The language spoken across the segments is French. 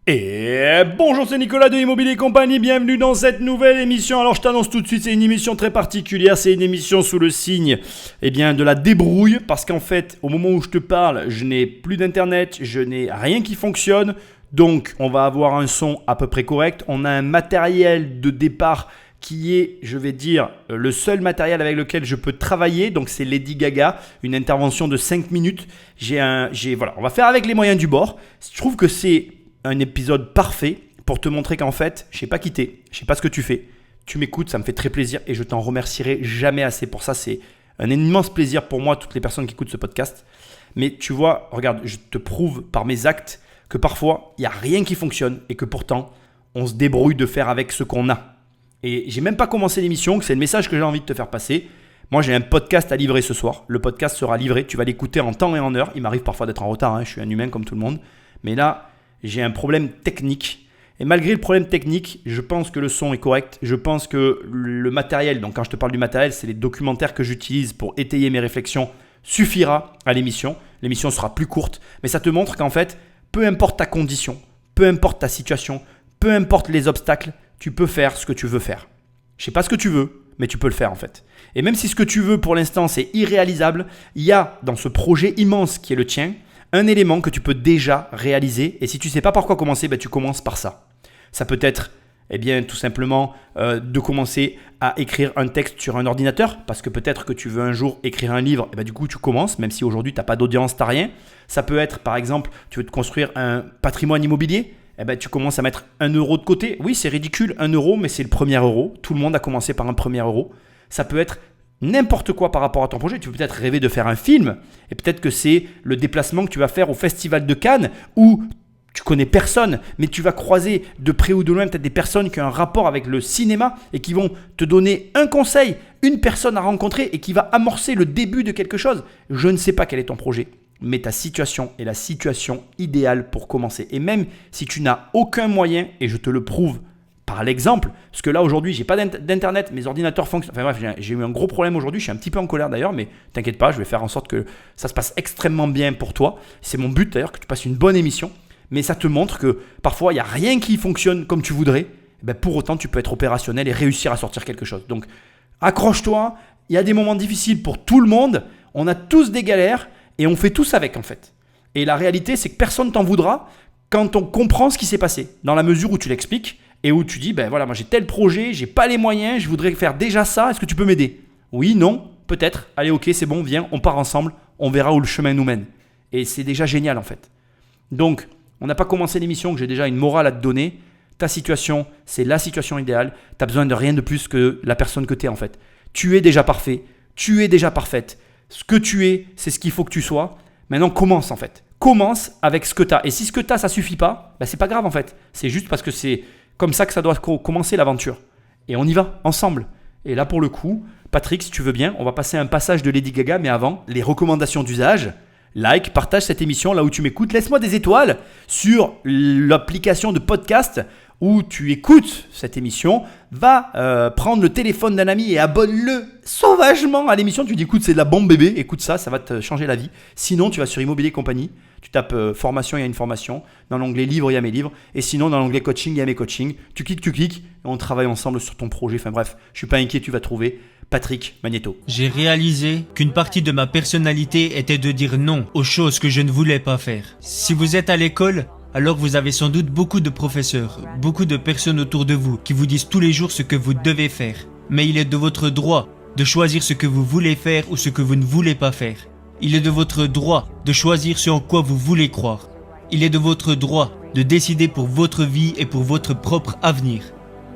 Et bonjour, c'est Nicolas de Immobilier Compagnie, bienvenue dans cette nouvelle émission. Alors je t'annonce tout de suite, c'est une émission très particulière, c'est une émission sous le signe de la débrouille, parce qu'en fait, au moment où je te parle, je n'ai plus d'internet, je n'ai rien qui fonctionne, donc on va avoir un son à peu près correct, on a un matériel de départ qui est, je vais dire, le seul matériel avec lequel je peux travailler. Donc, c'est Lady Gaga, une intervention de 5 minutes. Voilà, on va faire avec les moyens du bord. Je trouve que c'est un épisode parfait pour te montrer qu'en fait, je ne sais pas quitter, je ne sais pas ce que tu fais. Tu m'écoutes, ça me fait très plaisir et je t'en remercierai jamais assez pour ça. C'est un immense plaisir pour moi, toutes les personnes qui écoutent ce podcast. Mais tu vois, regarde, je te prouve par mes actes que parfois, il n'y a rien qui fonctionne et que pourtant, on se débrouille de faire avec ce qu'on a. Et j'ai même pas commencé l'émission, que c'est le message que j'ai envie de te faire passer. Moi, j'ai un podcast à livrer ce soir. Le podcast sera livré. Tu vas l'écouter en temps et en heure. Il m'arrive parfois d'être en retard. Je suis un humain comme tout le monde. Mais là, j'ai un problème technique. Et malgré le problème technique, je pense que le son est correct. Je pense que le matériel, donc quand je te parle du matériel, c'est les documentaires que j'utilise pour étayer mes réflexions, suffira à l'émission. L'émission sera plus courte. Mais ça te montre qu'en fait, peu importe ta condition, peu importe ta situation, peu importe les obstacles, tu peux faire ce que tu veux faire. Je ne sais pas ce que tu veux, mais tu peux le faire en fait. Et même si ce que tu veux pour l'instant c'est irréalisable, il y a dans ce projet immense qui est le tien, un élément que tu peux déjà réaliser. Et si tu ne sais pas par quoi commencer, tu commences par ça. Ça peut être tout simplement de commencer à écrire un texte sur un ordinateur, parce que peut-être que tu veux un jour écrire un livre, et du coup tu commences, même si aujourd'hui tu n'as pas d'audience, tu n'as rien. Ça peut être par exemple, tu veux te construire un patrimoine immobilier, tu commences à mettre 1 euro de côté. Oui, c'est ridicule, 1 euro, mais c'est le premier euro. Tout le monde a commencé par un premier euro. Ça peut être n'importe quoi par rapport à ton projet. Tu peux peut-être rêver de faire un film et peut-être que c'est le déplacement que tu vas faire au Festival de Cannes où tu connais personne, mais tu vas croiser de près ou de loin peut-être des personnes qui ont un rapport avec le cinéma et qui vont te donner un conseil, une personne à rencontrer et qui va amorcer le début de quelque chose. Je ne sais pas quel est ton projet, mais ta situation est la situation idéale pour commencer. Et même si tu n'as aucun moyen, et je te le prouve par l'exemple, parce que là aujourd'hui, j'ai pas d'internet, mes ordinateurs fonctionnent. Enfin bref, j'ai eu un gros problème aujourd'hui, je suis un petit peu en colère d'ailleurs, mais t'inquiète pas, je vais faire en sorte que ça se passe extrêmement bien pour toi. C'est mon but d'ailleurs, que tu passes une bonne émission. Mais ça te montre que parfois, il n'y a rien qui fonctionne comme tu voudrais. Pour autant, tu peux être opérationnel et réussir à sortir quelque chose. Donc, accroche-toi, il y a des moments difficiles pour tout le monde. On a tous des galères. Et on fait tous avec en fait. Et la réalité, c'est que personne ne t'en voudra quand on comprend ce qui s'est passé. Dans la mesure où tu l'expliques et où tu dis, voilà, moi j'ai tel projet, j'ai pas les moyens, je voudrais faire déjà ça, est-ce que tu peux m'aider ? Oui, non, peut-être. Allez, ok, c'est bon, viens, on part ensemble, on verra où le chemin nous mène. Et c'est déjà génial en fait. Donc, on n'a pas commencé l'émission que j'ai déjà une morale à te donner. Ta situation, c'est la situation idéale. Tu n'as besoin de rien de plus que la personne que tu es en fait. Tu es déjà parfait, tu es déjà parfaite. Ce que tu es, c'est ce qu'il faut que tu sois. Maintenant, commence en fait. Commence avec ce que tu as. Et si ce que tu as, ça ne suffit pas, c'est pas grave en fait. C'est juste parce que c'est comme ça que ça doit commencer l'aventure. Et on y va ensemble. Et là, pour le coup, Patrick, si tu veux bien, on va passer un passage de Lady Gaga. Mais avant, les recommandations d'usage. Like, partage cette émission là où tu m'écoutes. Laisse-moi des étoiles sur l'application de podcast où tu écoutes cette émission. Va prendre le téléphone d'un ami et abonne-le sauvagement à l'émission. Tu dis écoute, c'est de la bombe bébé, écoute ça va te changer la vie. Sinon, tu vas sur Immobilier Compagnie, tu tapes formation, il y a une formation. Dans l'onglet livre, il y a mes livres. Et sinon, dans l'onglet coaching, il y a mes coachings. Tu cliques et on travaille ensemble sur ton projet. Enfin bref, je suis pas inquiet, tu vas trouver Patrick Magnéto. J'ai réalisé qu'une partie de ma personnalité était de dire non aux choses que je ne voulais pas faire. Si vous êtes à l'école, alors vous avez sans doute beaucoup de professeurs, beaucoup de personnes autour de vous qui vous disent tous les jours ce que vous devez faire. Mais il est de votre droit de choisir ce que vous voulez faire ou ce que vous ne voulez pas faire. Il est de votre droit de choisir ce en quoi vous voulez croire. Il est de votre droit de décider pour votre vie et pour votre propre avenir.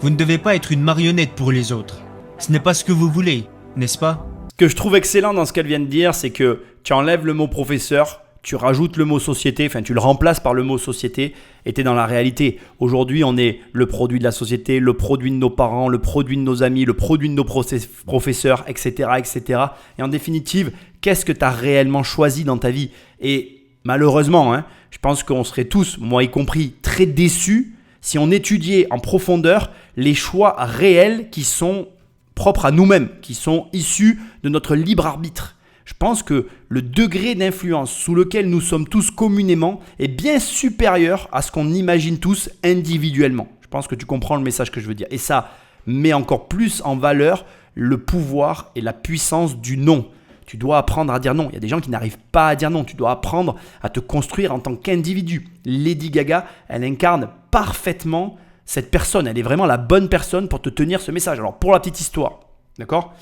Vous ne devez pas être une marionnette pour les autres. Ce n'est pas ce que vous voulez, n'est-ce pas ? Ce que je trouve excellent dans ce qu'elle vient de dire, c'est que tu enlèves le mot professeur, tu rajoutes le mot société, tu le remplaces par le mot société et tu es dans la réalité. Aujourd'hui, on est le produit de la société, le produit de nos parents, le produit de nos amis, le produit de nos professeurs, etc., etc. Et en définitive, qu'est-ce que tu as réellement choisi dans ta vie ? Et malheureusement, je pense qu'on serait tous, moi y compris, très déçus si on étudiait en profondeur les choix réels qui sont propres à nous-mêmes, qui sont issus de notre libre arbitre. Je pense que le degré d'influence sous lequel nous sommes tous communément est bien supérieur à ce qu'on imagine tous individuellement. Je pense que tu comprends le message que je veux dire. Et ça met encore plus en valeur le pouvoir et la puissance du non. Tu dois apprendre à dire non. Il y a des gens qui n'arrivent pas à dire non. Tu dois apprendre à te construire en tant qu'individu. Lady Gaga, elle incarne parfaitement cette personne. Elle est vraiment la bonne personne pour te tenir ce message. Alors, pour la petite histoire, d'accord ?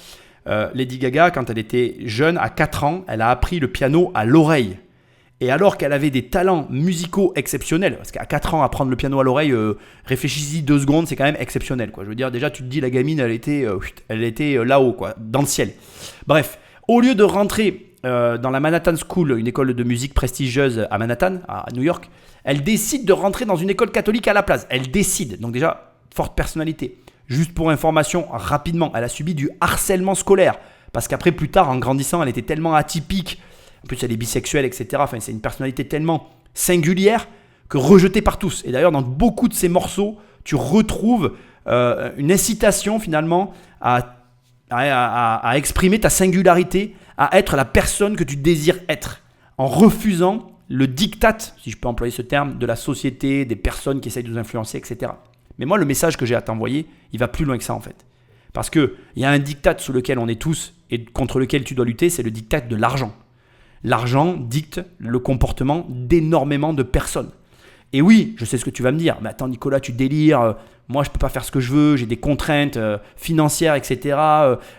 Lady Gaga, quand elle était jeune, à 4 ans, elle a appris le piano à l'oreille. Et alors qu'elle avait des talents musicaux exceptionnels, parce qu'à 4 ans, apprendre le piano à l'oreille, réfléchis-y 2 secondes, c'est quand même exceptionnel, quoi. Je veux dire, déjà, tu te dis, la gamine, elle était là-haut, quoi, dans le ciel. Bref, au lieu de rentrer dans la Manhattan School, une école de musique prestigieuse à Manhattan, à New York, elle décide de rentrer dans une école catholique à la place. Elle décide, donc déjà, forte personnalité. Juste pour information, rapidement, elle a subi du harcèlement scolaire. Parce qu'après, plus tard, en grandissant, elle était tellement atypique. En plus, elle est bisexuelle, etc. Enfin, c'est une personnalité tellement singulière que rejetée par tous. Et d'ailleurs, dans beaucoup de ses morceaux, tu retrouves une incitation finalement à exprimer ta singularité, à être la personne que tu désires être. En refusant le diktat, si je peux employer ce terme, de la société, des personnes qui essayent de nous influencer, etc. Mais moi, le message que j'ai à t'envoyer, il va plus loin que ça en fait. Parce qu'il y a un diktat sous lequel on est tous et contre lequel tu dois lutter, c'est le diktat de l'argent. L'argent dicte le comportement d'énormément de personnes. Et oui, je sais ce que tu vas me dire. Mais attends Nicolas, tu délires. Moi, je ne peux pas faire ce que je veux. J'ai des contraintes financières, etc.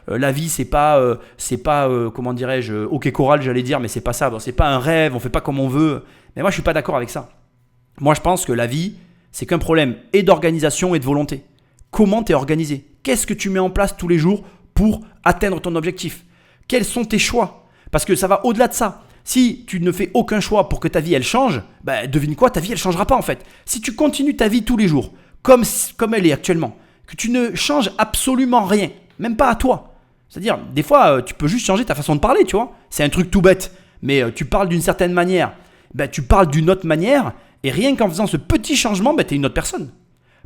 La vie, c'est pas comment dirais-je, ok choral, j'allais dire, mais c'est pas ça. Bon, c'est pas un rêve, on ne fait pas comme on veut. Mais moi, je ne suis pas d'accord avec ça. Moi, je pense que la vie, c'est qu'un problème et d'organisation et de volonté. Comment tu es organisé ? Qu'est-ce que tu mets en place tous les jours pour atteindre ton objectif ? Quels sont tes choix ? Parce que ça va au-delà de ça. Si tu ne fais aucun choix pour que ta vie elle change, devine quoi, ta vie elle changera pas en fait. Si tu continues ta vie tous les jours, comme elle est actuellement, que tu ne changes absolument rien, même pas à toi. C'est-à-dire, des fois, tu peux juste changer ta façon de parler, tu vois. C'est un truc tout bête, mais tu parles d'une certaine manière, tu parles d'une autre manière, et rien qu'en faisant ce petit changement, tu es une autre personne.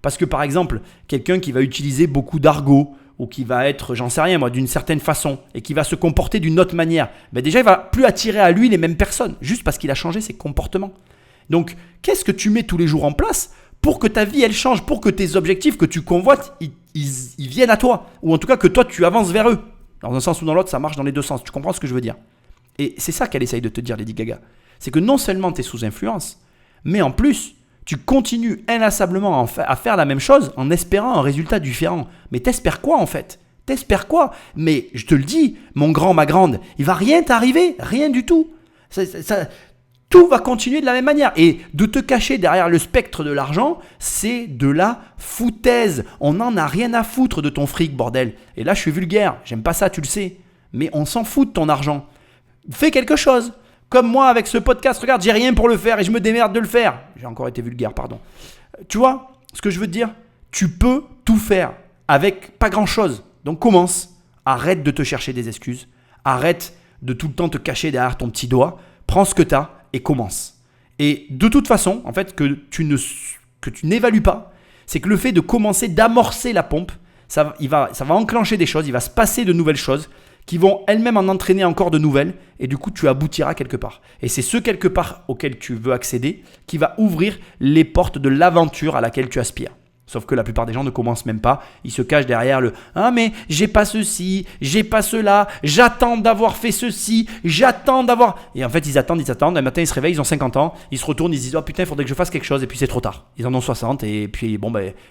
Parce que par exemple, quelqu'un qui va utiliser beaucoup d'argot, ou qui va être, j'en sais rien moi, d'une certaine façon, et qui va se comporter d'une autre manière, déjà il va plus attirer à lui les mêmes personnes, juste parce qu'il a changé ses comportements. Donc, qu'est-ce que tu mets tous les jours en place pour que ta vie elle change, pour que tes objectifs que tu convoites, ils viennent à toi, ou en tout cas que toi tu avances vers eux. Dans un sens ou dans l'autre, ça marche dans les deux sens, tu comprends ce que je veux dire ? Et c'est ça qu'elle essaye de te dire, Lady Gaga. C'est que non seulement tu es sous influence, mais en plus, tu continues inlassablement à faire la même chose en espérant un résultat différent. Mais t'espères quoi en fait ? T'espères quoi ? Mais je te le dis, mon grand, ma grande, il va rien t'arriver, rien du tout. Tout va continuer de la même manière. Et de te cacher derrière le spectre de l'argent, c'est de la foutaise. On n'en a rien à foutre de ton fric, bordel. Et là, je suis vulgaire, j'aime pas ça, tu le sais. Mais on s'en fout de ton argent. Fais quelque chose. Comme moi avec ce podcast, regarde, j'ai rien pour le faire et je me démerde de le faire. J'ai encore été vulgaire, pardon. Tu vois ce que je veux te dire ? Tu peux tout faire avec pas grand-chose. Donc commence. Arrête de te chercher des excuses. Arrête de tout le temps te cacher derrière ton petit doigt. Prends ce que tu as et commence. Et de toute façon, en fait, que tu n'évalues pas, c'est que le fait de commencer, d'amorcer la pompe, ça va enclencher des choses, il va se passer de nouvelles choses qui vont elles-mêmes en entraîner encore de nouvelles et du coup tu aboutiras quelque part. Et c'est ce quelque part auquel tu veux accéder qui va ouvrir les portes de l'aventure à laquelle tu aspires. Sauf que la plupart des gens ne commencent même pas, ils se cachent derrière le « Ah mais j'ai pas ceci, j'ai pas cela, j'attends d'avoir fait ceci, j'attends d'avoir… » Et en fait ils attendent, un matin ils se réveillent, ils ont 50 ans, ils se retournent, ils se disent « Oh putain, il faudrait que je fasse quelque chose » et puis c'est trop tard. Ils en ont 60 et puis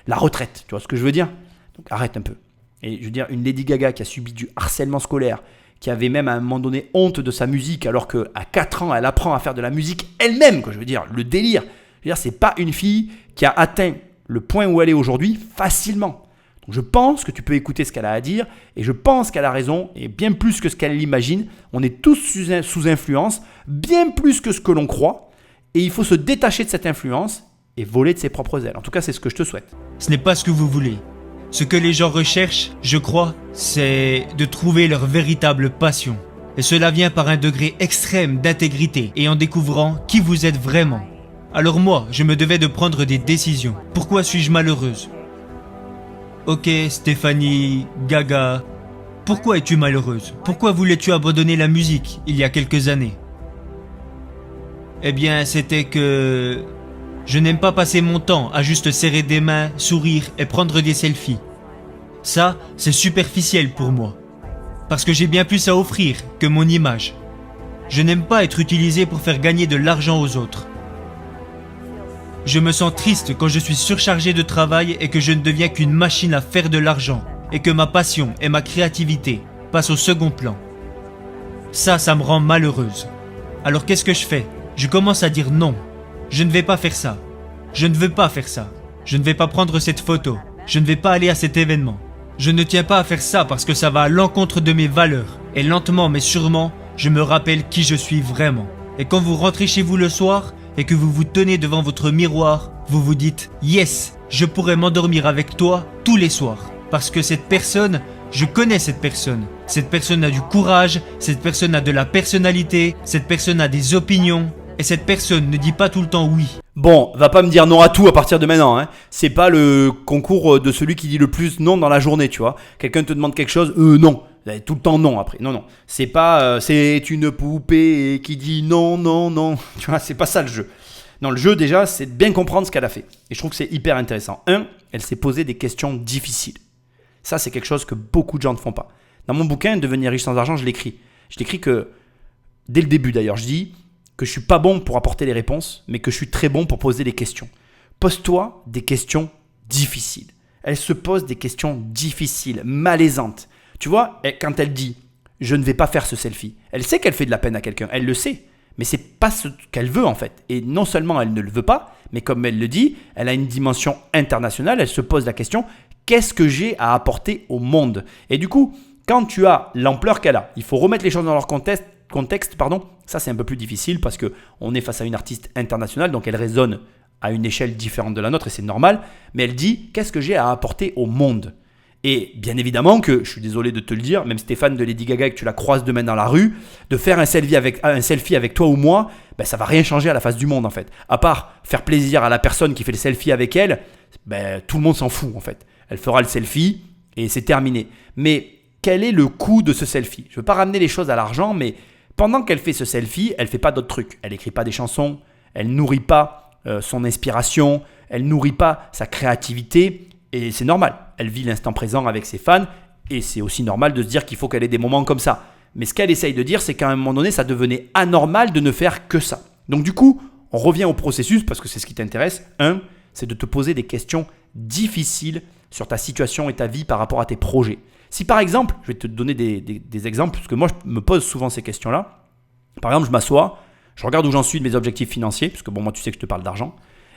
la retraite, tu vois ce que je veux dire ? Donc arrête un peu. Et je veux dire, une Lady Gaga qui a subi du harcèlement scolaire, qui avait même à un moment donné honte de sa musique, alors qu'à 4 ans, elle apprend à faire de la musique elle-même, quoi, je veux dire, le délire. Je veux dire, c'est pas une fille qui a atteint le point où elle est aujourd'hui facilement. Donc je pense que tu peux écouter ce qu'elle a à dire, et je pense qu'elle a raison, et bien plus que ce qu'elle l'imagine. On est tous sous influence, bien plus que ce que l'on croit, et il faut se détacher de cette influence et voler de ses propres ailes. En tout cas, c'est ce que je te souhaite. Ce n'est pas ce que vous voulez. Ce que les gens recherchent, je crois, c'est de trouver leur véritable passion. Et cela vient par un degré extrême d'intégrité et en découvrant qui vous êtes vraiment. Alors moi, je me devais de prendre des décisions. Pourquoi suis-je malheureuse ? Ok, Stéphanie, Gaga, Pourquoi es-tu malheureuse? Pourquoi voulais-tu abandonner la musique il y a quelques années? Eh bien, c'était que... je n'aime pas passer mon temps à juste serrer des mains, sourire et prendre des selfies. Ça, c'est superficiel pour moi. Parce que j'ai bien plus à offrir que mon image. Je n'aime pas être utilisé pour faire gagner de l'argent aux autres. Je me sens triste quand je suis surchargé de travail et que je ne deviens qu'une machine à faire de l'argent et que ma passion et ma créativité passent au second plan. Ça me rend malheureuse. Alors qu'est-ce que je fais? Je commence à dire non. Je ne vais pas faire ça. Je ne veux pas faire ça. Je ne vais pas prendre cette photo. Je ne vais pas aller à cet événement. Je ne tiens pas à faire ça parce que ça va à l'encontre de mes valeurs. Et lentement mais sûrement, je me rappelle qui je suis vraiment. Et quand vous rentrez chez vous le soir et que vous vous tenez devant votre miroir, vous vous dites « Yes, je pourrais m'endormir avec toi tous les soirs. » Parce que cette personne, je connais cette personne. Cette personne a du courage, cette personne a de la personnalité, cette personne a des opinions. Et cette personne ne dit pas tout le temps oui. Bon, va pas me dire non à tout à partir de maintenant, hein. C'est pas le concours de celui qui dit le plus non dans la journée, tu vois. Quelqu'un te demande quelque chose, non. Vous avez tout le temps non après. Non. C'est pas c'est une poupée qui dit non, non, non. Tu vois, c'est pas ça le jeu. Non, le jeu déjà, c'est de bien comprendre ce qu'elle a fait. Et je trouve que c'est hyper intéressant. Elle s'est posé des questions difficiles. Ça, c'est quelque chose que beaucoup de gens ne font pas. Dans mon bouquin, Devenir riche sans argent, je l'écris. Je l'écris que, dès le début d'ailleurs, je dis que je suis pas bon pour apporter les réponses, mais que je suis très bon pour poser des questions. Pose-toi des questions difficiles. Elle se pose des questions difficiles, malaisantes. Tu vois, quand elle dit « je ne vais pas faire ce selfie », elle sait qu'elle fait de la peine à quelqu'un, elle le sait, mais c'est pas ce qu'elle veut en fait. Et non seulement elle ne le veut pas, mais comme elle le dit, elle a une dimension internationale, elle se pose la question « qu'est-ce que j'ai à apporter au monde ?» Et du coup, quand tu as l'ampleur qu'elle a, il faut remettre les choses dans leur contexte, ça c'est un peu plus difficile parce qu'on est face à une artiste internationale, donc elle résonne à une échelle différente de la nôtre et c'est normal, mais elle dit qu'est-ce que j'ai à apporter au monde? Et bien évidemment que, je suis désolé de te le dire, même Stéphane de Lady Gaga, que tu la croises demain dans la rue, de faire un selfie avec toi ou moi, ben, ça va rien changer à la face du monde en fait. À part faire plaisir à la personne qui fait le selfie avec elle, ben, tout le monde s'en fout en fait. Elle fera le selfie et c'est terminé. Mais quel est le coût de ce selfie? Je ne veux pas ramener les choses à l'argent, mais pendant qu'elle fait ce selfie, elle ne fait pas d'autres trucs. Elle n'écrit pas des chansons, elle nourrit pas son inspiration, elle nourrit pas sa créativité et c'est normal. Elle vit l'instant présent avec ses fans et c'est aussi normal de se dire qu'il faut qu'elle ait des moments comme ça. Mais ce qu'elle essaye de dire, c'est qu'à un moment donné, ça devenait anormal de ne faire que ça. Donc du coup, on revient au processus parce que c'est ce qui t'intéresse. C'est de te poser des questions difficiles sur ta situation et ta vie par rapport à tes projets. Si par exemple, je vais te donner des exemples, parce que moi je me pose souvent ces questions-là. Par exemple, je m'assois, je regarde où j'en suis de mes objectifs financiers, parce que bon, moi tu sais que je te parle d'argent,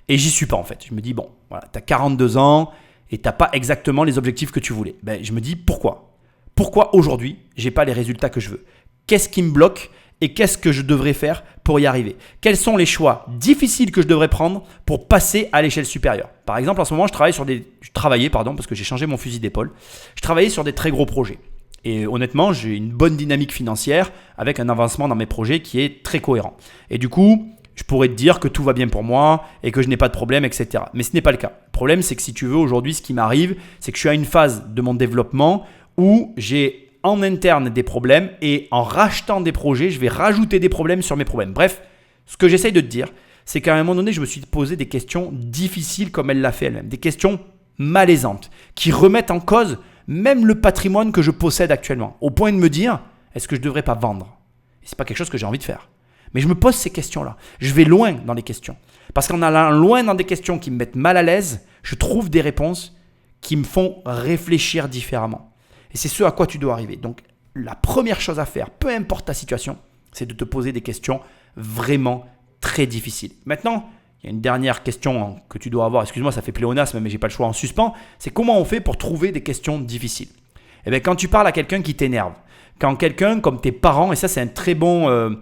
et j'y suis pas en fait. Je me dis, bon, voilà, tu as 42 ans et tu n'as pas exactement les objectifs que tu voulais. Ben, je me dis, pourquoi? Pourquoi aujourd'hui, je n'ai pas les résultats que je veux? Qu'est-ce qui me bloque et qu'est-ce que je devrais faire pour y arriver? Quels sont les choix difficiles que je devrais prendre pour passer à l'échelle supérieure? Par exemple, en ce moment, je travaillais, parce que j'ai changé mon fusil d'épaule. Je travaillais sur des très gros projets. Et honnêtement, j'ai une bonne dynamique financière avec un avancement dans mes projets qui est très cohérent. Et du coup, je pourrais te dire que tout va bien pour moi et que je n'ai pas de problème, etc. Mais ce n'est pas le cas. Le problème, c'est que si tu veux, aujourd'hui, ce qui m'arrive, c'est que je suis à une phase de mon développement où j'ai en interne des problèmes et en rachetant des projets, je vais rajouter des problèmes sur mes problèmes. Bref, ce que j'essaye de te dire, c'est qu'à un moment donné, je me suis posé des questions difficiles comme elle l'a fait elle-même, des questions malaisantes qui remettent en cause même le patrimoine que je possède actuellement, au point de me dire, est-ce que je ne devrais pas vendre? Et ce n'est pas quelque chose que j'ai envie de faire. Mais je me pose ces questions-là. Je vais loin dans les questions. Parce qu'en allant loin dans des questions qui me mettent mal à l'aise, je trouve des réponses qui me font réfléchir différemment. Et c'est ce à quoi tu dois arriver. Donc, la première chose à faire, peu importe ta situation, c'est de te poser des questions vraiment très difficiles. Maintenant, il y a une dernière question que tu dois avoir. Excuse-moi, ça fait pléonasme, mais je n'ai pas le choix en suspens. C'est comment on fait pour trouver des questions difficiles? Eh bien, quand tu parles à quelqu'un qui t'énerve, quand quelqu'un comme tes parents, et ça c'est un très bon,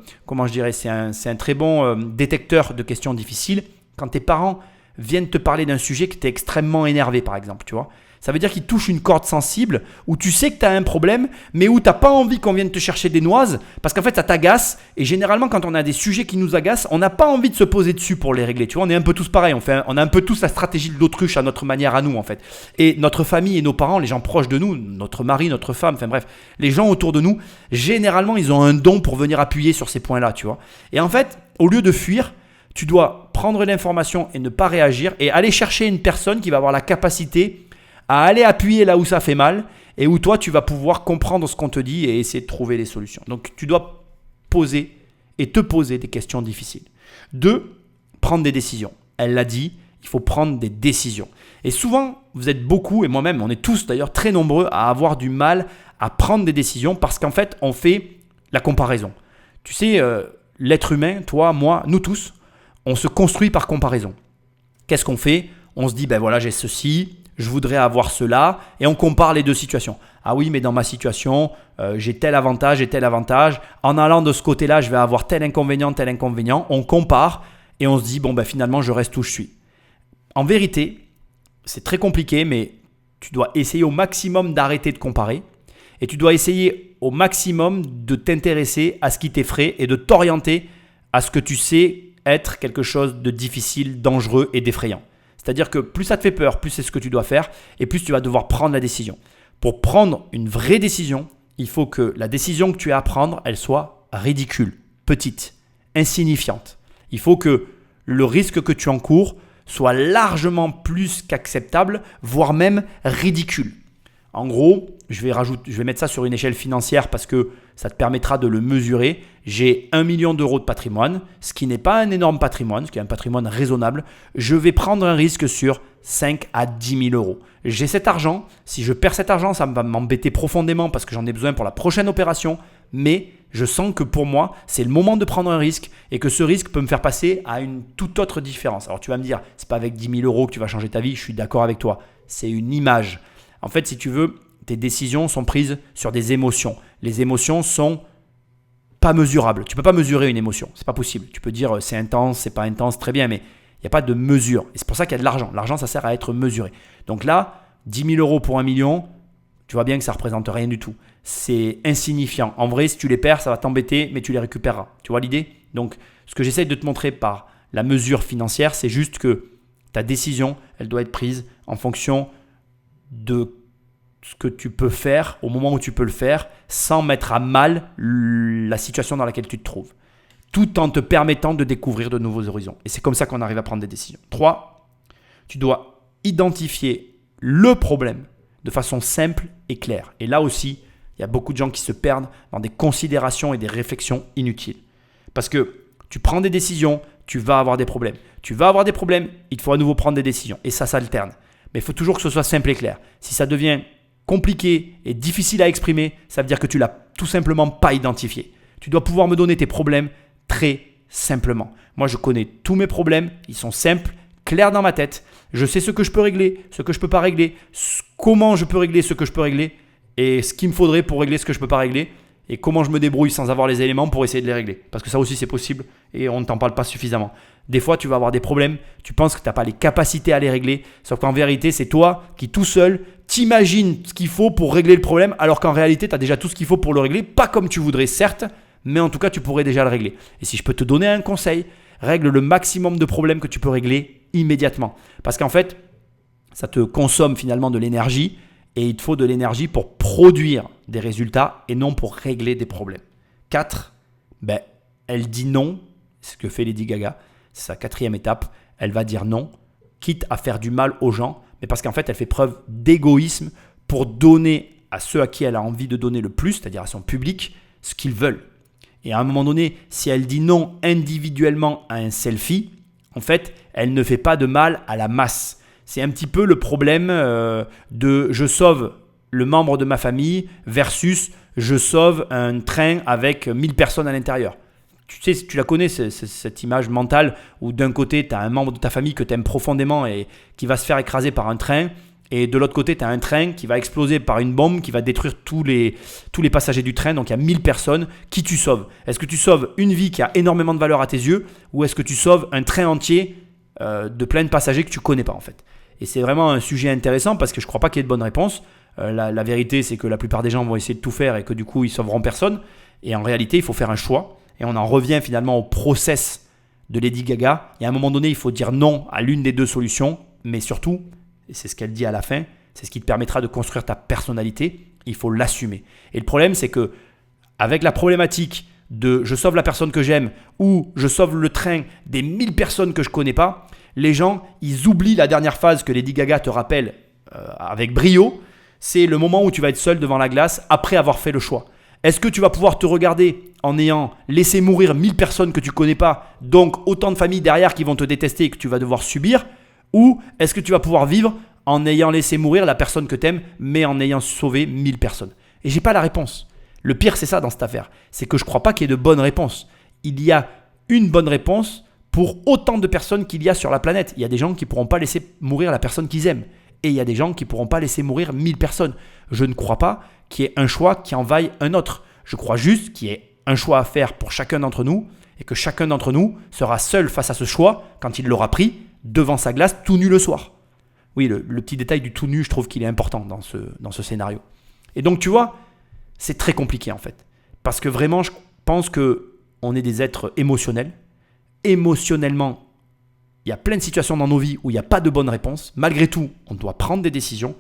c'est un très bon détecteur de questions difficiles, quand tes parents viennent te parler d'un sujet qui t'est extrêmement énervé par exemple, tu vois. Ça veut dire qu'ils touchent une corde sensible où tu sais que tu as un problème, mais où tu n'as pas envie qu'on vienne te chercher des noises parce qu'en fait, ça t'agace. Et généralement, quand on a des sujets qui nous agacent, on n'a pas envie de se poser dessus pour les régler. Tu vois, on est un peu tous pareils. On a un peu tous la stratégie de l'autruche à notre manière à nous, en fait. Et notre famille et nos parents, les gens proches de nous, notre mari, notre femme, enfin bref, les gens autour de nous, généralement, ils ont un don pour venir appuyer sur ces points-là, tu vois. Et en fait, au lieu de fuir, tu dois prendre l'information et ne pas réagir et aller chercher une personne qui va avoir la capacité à aller appuyer là où ça fait mal et où toi, tu vas pouvoir comprendre ce qu'on te dit et essayer de trouver les solutions. Donc, tu dois poser et te poser des questions difficiles. 2, prendre des décisions. Elle l'a dit, il faut prendre des décisions. Et souvent, vous êtes beaucoup, et moi-même, on est tous d'ailleurs très nombreux à avoir du mal à prendre des décisions parce qu'en fait, on fait la comparaison. Tu sais, l'être humain, toi, moi, nous tous, on se construit par comparaison. Qu'est-ce qu'on fait ? On se dit, ben voilà, j'ai ceci, je voudrais avoir cela, et on compare les deux situations. Ah oui, mais dans ma situation, j'ai tel avantage et tel avantage. En allant de ce côté-là, je vais avoir tel inconvénient, tel inconvénient. On compare et on se dit, bon, ben finalement, je reste où je suis. En vérité, c'est très compliqué, mais tu dois essayer au maximum d'arrêter de comparer et tu dois essayer au maximum de t'intéresser à ce qui t'effraie et de t'orienter à ce que tu sais être quelque chose de difficile, dangereux et d'effrayant. C'est-à-dire que plus ça te fait peur, plus c'est ce que tu dois faire et plus tu vas devoir prendre la décision. Pour prendre une vraie décision, il faut que la décision que tu as à prendre, elle soit ridicule, petite, insignifiante. Il faut que le risque que tu encours soit largement plus qu'acceptable, voire même ridicule. En gros, je vais mettre ça sur une échelle financière parce que ça te permettra de le mesurer. J'ai 1 million d'euros de patrimoine, ce qui n'est pas un énorme patrimoine, ce qui est un patrimoine raisonnable. Je vais prendre un risque sur 5 à 10 000 euros. J'ai cet argent. Si je perds cet argent, ça va m'embêter profondément parce que j'en ai besoin pour la prochaine opération. Mais je sens que pour moi, c'est le moment de prendre un risque et que ce risque peut me faire passer à une toute autre différence. Alors tu vas me dire, c'est pas avec 10 000 euros que tu vas changer ta vie. Je suis d'accord avec toi. C'est une image. En fait, si tu veux, tes décisions sont prises sur des émotions. Les émotions sont pas mesurables. Tu ne peux pas mesurer une émotion. C'est pas possible. Tu peux dire c'est intense, c'est pas intense, très bien, mais il n'y a pas de mesure. Et c'est pour ça qu'il y a de l'argent. L'argent, ça sert à être mesuré. Donc là, 10 000 euros pour 1 million, tu vois bien que ça ne représente rien du tout. C'est insignifiant. En vrai, si tu les perds, ça va t'embêter, mais tu les récupéreras. Tu vois l'idée ? Donc, ce que j'essaie de te montrer par la mesure financière, c'est juste que ta décision, elle doit être prise en fonction de ce que tu peux faire au moment où tu peux le faire sans mettre à mal la situation dans laquelle tu te trouves, tout en te permettant de découvrir de nouveaux horizons. Et c'est comme ça qu'on arrive à prendre des décisions. 3, tu dois identifier le problème de façon simple et claire. Et là aussi, il y a beaucoup de gens qui se perdent dans des considérations et des réflexions inutiles. Parce que tu prends des décisions, tu vas avoir des problèmes. Tu vas avoir des problèmes, il faut à nouveau prendre des décisions. Et ça s'alterne. Mais il faut toujours que ce soit simple et clair. Si ça devient compliqué et difficile à exprimer, ça veut dire que tu ne l'as tout simplement pas identifié. Tu dois pouvoir me donner tes problèmes très simplement. Moi, je connais tous mes problèmes, ils sont simples, clairs dans ma tête. Je sais ce que je peux régler, ce que je ne peux pas régler, comment je peux régler ce que je peux régler et ce qu'il me faudrait pour régler ce que je ne peux pas régler et comment je me débrouille sans avoir les éléments pour essayer de les régler. Parce que ça aussi, c'est possible et on ne t'en parle pas suffisamment. Des fois, tu vas avoir des problèmes, tu penses que tu n'as pas les capacités à les régler, sauf qu'en vérité, c'est toi qui tout seul t'imagines ce qu'il faut pour régler le problème, alors qu'en réalité, tu as déjà tout ce qu'il faut pour le régler, pas comme tu voudrais certes, mais en tout cas, tu pourrais déjà le régler. Et si je peux te donner un conseil, règle le maximum de problèmes que tu peux régler immédiatement. Parce qu'en fait, ça te consomme finalement de l'énergie et il te faut de l'énergie pour produire des résultats et non pour régler des problèmes. 4, elle dit non, c'est ce que fait Lady Gaga. C'est sa 4e étape, elle va dire non, quitte à faire du mal aux gens, mais parce qu'en fait, elle fait preuve d'égoïsme pour donner à ceux à qui elle a envie de donner le plus, c'est-à-dire à son public, ce qu'ils veulent. Et à un moment donné, si elle dit non individuellement à un selfie, en fait, elle ne fait pas de mal à la masse. C'est un petit peu le problème de je sauve le membre de ma famille versus je sauve un train avec 1000 personnes à l'intérieur. Tu sais, tu la connais, cette image mentale où d'un côté, tu as un membre de ta famille que tu aimes profondément et qui va se faire écraser par un train. Et de l'autre côté, tu as un train qui va exploser par une bombe qui va détruire tous les passagers du train. Donc, il y a 1000 personnes. Qui tu sauves ? Est-ce que tu sauves une vie qui a énormément de valeur à tes yeux ou est-ce que tu sauves un train entier de plein de passagers que tu connais pas en fait. Et c'est vraiment un sujet intéressant parce que je crois pas qu'il y ait de bonne réponse. La vérité, c'est que la plupart des gens vont essayer de tout faire et que du coup, ils sauveront personne. Et en réalité, il faut faire un choix. Et on en revient finalement au process de Lady Gaga. Et à un moment donné, il faut dire non à l'une des deux solutions. Mais surtout, et c'est ce qu'elle dit à la fin, c'est ce qui te permettra de construire ta personnalité. Il faut l'assumer. Et le problème, c'est que avec la problématique de je sauve la personne que j'aime ou je sauve le train des 1000 personnes que je connais pas, les gens, ils oublient la dernière phase que Lady Gaga te rappelle avec brio. C'est le moment où tu vas être seul devant la glace après avoir fait le choix. Est-ce que tu vas pouvoir te regarder en ayant laissé mourir 1000 personnes que tu connais pas, donc autant de familles derrière qui vont te détester et que tu vas devoir subir, ou est-ce que tu vas pouvoir vivre en ayant laissé mourir la personne que tu aimes, mais en ayant sauvé 1000 personnes? Et j'ai pas la réponse. Le pire, c'est ça dans cette affaire. C'est que je crois pas qu'il y ait de bonne réponse. Il y a une bonne réponse pour autant de personnes qu'il y a sur la planète. Il y a des gens qui ne pourront pas laisser mourir la personne qu'ils aiment. Et il y a des gens qui ne pourront pas laisser mourir 1000 personnes. Je ne crois pas qu'il y ait un choix qui en vaille un autre. Je crois juste qu'il y ait un choix à faire pour chacun d'entre nous et que chacun d'entre nous sera seul face à ce choix quand il l'aura pris devant sa glace tout nu le soir. Oui, le petit détail du tout nu, je trouve qu'il est important dans ce scénario. Et donc, tu vois, c'est très compliqué en fait. Parce que vraiment, je pense qu'on est des êtres émotionnels. Émotionnellement, il y a plein de situations dans nos vies où il n'y a pas de bonne réponse. Malgré tout, on doit prendre des décisions.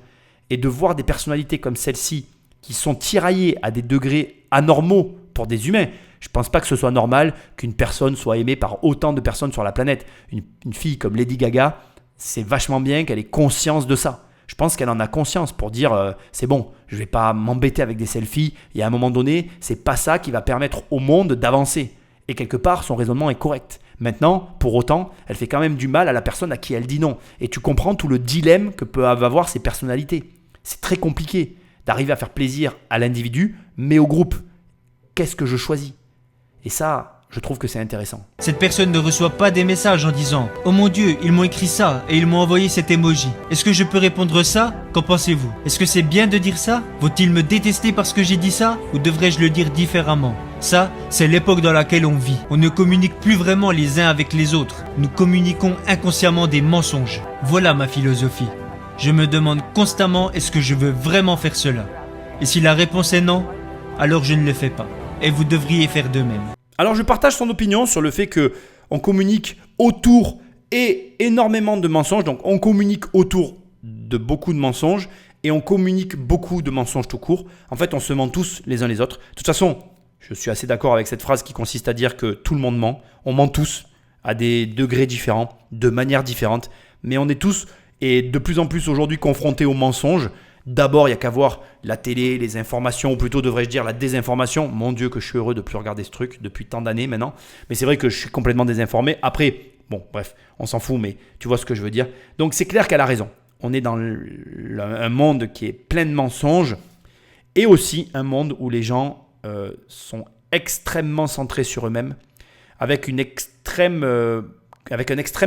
Et de voir des personnalités comme celle-ci qui sont tiraillées à des degrés anormaux pour des humains. Je ne pense pas que ce soit normal qu'une personne soit aimée par autant de personnes sur la planète. Une fille comme Lady Gaga, c'est vachement bien qu'elle ait conscience de ça. Je pense qu'elle en a conscience pour dire c'est bon, je ne vais pas m'embêter avec des selfies. Et à un moment donné, ce n'est pas ça qui va permettre au monde d'avancer. Et quelque part, son raisonnement est correct. Maintenant, pour autant, elle fait quand même du mal à la personne à qui elle dit non. Et tu comprends tout le dilemme que peuvent avoir ces personnalités. C'est très compliqué d'arriver à faire plaisir à l'individu, mais au groupe. Qu'est-ce que je choisis? Et ça, je trouve que c'est intéressant. Cette personne ne reçoit pas des messages en disant « Oh mon Dieu, ils m'ont écrit ça et ils m'ont envoyé cet emoji. Est-ce que je peux répondre ça? Qu'en pensez-vous? Est-ce que c'est bien de dire ça? Vont-ils me détester parce que j'ai dit ça? Ou devrais-je le dire différemment ?» Ça, c'est l'époque dans laquelle on vit. On ne communique plus vraiment les uns avec les autres. Nous communiquons inconsciemment des mensonges. Voilà ma philosophie. Je me demande constamment est-ce que je veux vraiment faire cela? Et si la réponse est non, alors je ne le fais pas. Et vous devriez faire de même. Alors je partage son opinion sur le fait qu'on communique autour et énormément de mensonges. Donc on communique autour de beaucoup de mensonges et on communique beaucoup de mensonges tout court. En fait, on se ment tous les uns les autres. De toute façon, je suis assez d'accord avec cette phrase qui consiste à dire que tout le monde ment. On ment tous à des degrés différents, de manières différentes. Mais on est tous et de plus en plus aujourd'hui confrontés aux mensonges. D'abord, il n'y a qu'à voir la télé, les informations, ou plutôt devrais-je dire la désinformation. Mon Dieu, que je suis heureux de ne plus regarder ce truc depuis tant d'années maintenant. Mais c'est vrai que je suis complètement désinformé. Après, bon, bref, on s'en fout, mais tu vois ce que je veux dire. Donc, c'est clair qu'elle a raison. On est dans un monde qui est plein de mensonges et aussi un monde où les gens sont extrêmement centrés sur eux-mêmes avec un extrême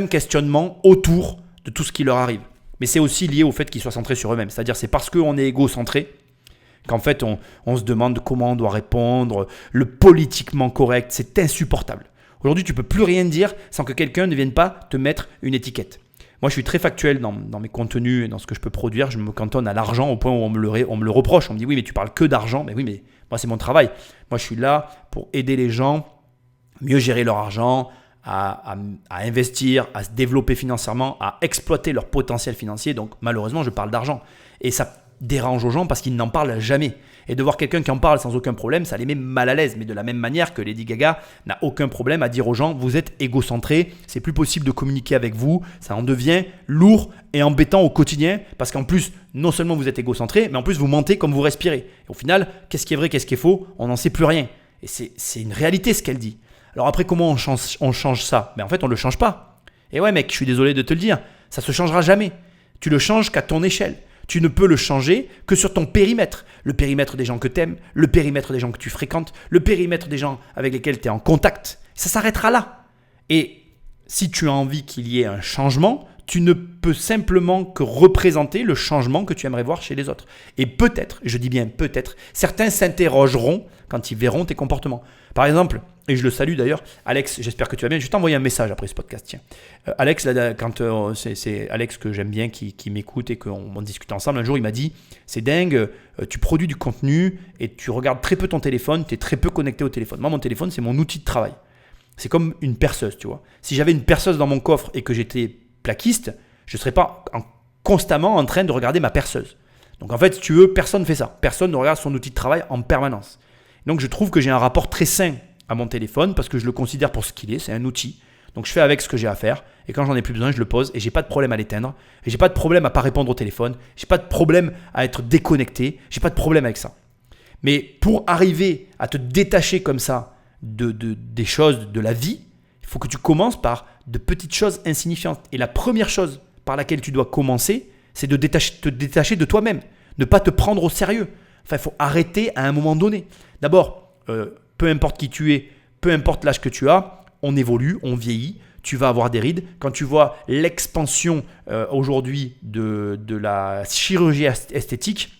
questionnement autour de tout ce qui leur arrive. Mais c'est aussi lié au fait qu'ils soient centrés sur eux-mêmes. C'est-à-dire c'est parce qu'on est égocentré qu'en fait on se demande comment on doit répondre, le politiquement correct, c'est insupportable. Aujourd'hui, tu ne peux plus rien dire sans que quelqu'un ne vienne pas te mettre une étiquette. Moi, je suis très factuel dans mes contenus et dans ce que je peux produire. Je me cantonne à l'argent au point où on me le reproche. On me dit oui, mais tu parles que d'argent. Mais oui, mais moi, c'est mon travail. Moi, je suis là pour aider les gens, mieux gérer leur argent, à investir, à se développer financièrement, à exploiter leur potentiel financier. Donc malheureusement, je parle d'argent. Et ça dérange aux gens parce qu'ils n'en parlent jamais. Et de voir quelqu'un qui en parle sans aucun problème, ça les met mal à l'aise. Mais de la même manière que Lady Gaga n'a aucun problème à dire aux gens « Vous êtes égocentrés, c'est plus possible de communiquer avec vous, ça en devient lourd et embêtant au quotidien. Parce qu'en plus, non seulement vous êtes égocentrés, mais en plus vous mentez comme vous respirez. Et au final, qu'est-ce qui est vrai, qu'est-ce qui est faux? On n'en sait plus rien. Et c'est une réalité ce qu'elle dit. Alors après, comment on change ça? En fait, on ne le change pas. Et ouais mec, je suis désolé de te le dire, ça ne se changera jamais. Tu le changes qu'à ton échelle. Tu ne peux le changer que sur ton périmètre. Le périmètre des gens que tu aimes, le périmètre des gens que tu fréquentes, le périmètre des gens avec lesquels tu es en contact. Ça s'arrêtera là. Et si tu as envie qu'il y ait un changement, tu ne peux simplement que représenter le changement que tu aimerais voir chez les autres. Et peut-être, je dis bien peut-être, certains s'interrogeront quand ils verront tes comportements. Par exemple, et je le salue d'ailleurs, Alex, j'espère que tu vas bien. Je vais t'envoyer un message après ce podcast. Tiens. Alex, là, c'est Alex que j'aime bien, qui m'écoute et qu'on discute ensemble. Un jour, il m'a dit, c'est dingue, tu produis du contenu et tu regardes très peu ton téléphone, tu es très peu connecté au téléphone. Moi, mon téléphone, c'est mon outil de travail. C'est comme une perceuse, tu vois. Si j'avais une perceuse dans mon coffre et que j'étais plaquiste, je ne serais pas constamment en train de regarder ma perceuse. Donc en fait, si tu veux, personne ne fait ça. Personne ne regarde son outil de travail en permanence. Donc je trouve que j'ai un rapport très sain à mon téléphone parce que je le considère pour ce qu'il est, c'est un outil. Donc je fais avec ce que j'ai à faire et quand j'en ai plus besoin, je le pose et j'ai pas de problème à l'éteindre. Et j'ai pas de problème à pas répondre au téléphone. J'ai pas de problème à être déconnecté. J'ai pas de problème avec ça. Mais pour arriver à te détacher comme ça des choses de la vie, il faut que tu commences par de petites choses insignifiantes. Et la première chose par laquelle tu dois commencer, c'est de te détacher de toi-même. Ne pas te prendre au sérieux. Enfin, il faut arrêter à un moment donné. D'abord, peu importe qui tu es, peu importe l'âge que tu as, on évolue, on vieillit, tu vas avoir des rides. Quand tu vois l'expansion aujourd'hui de la chirurgie esthétique,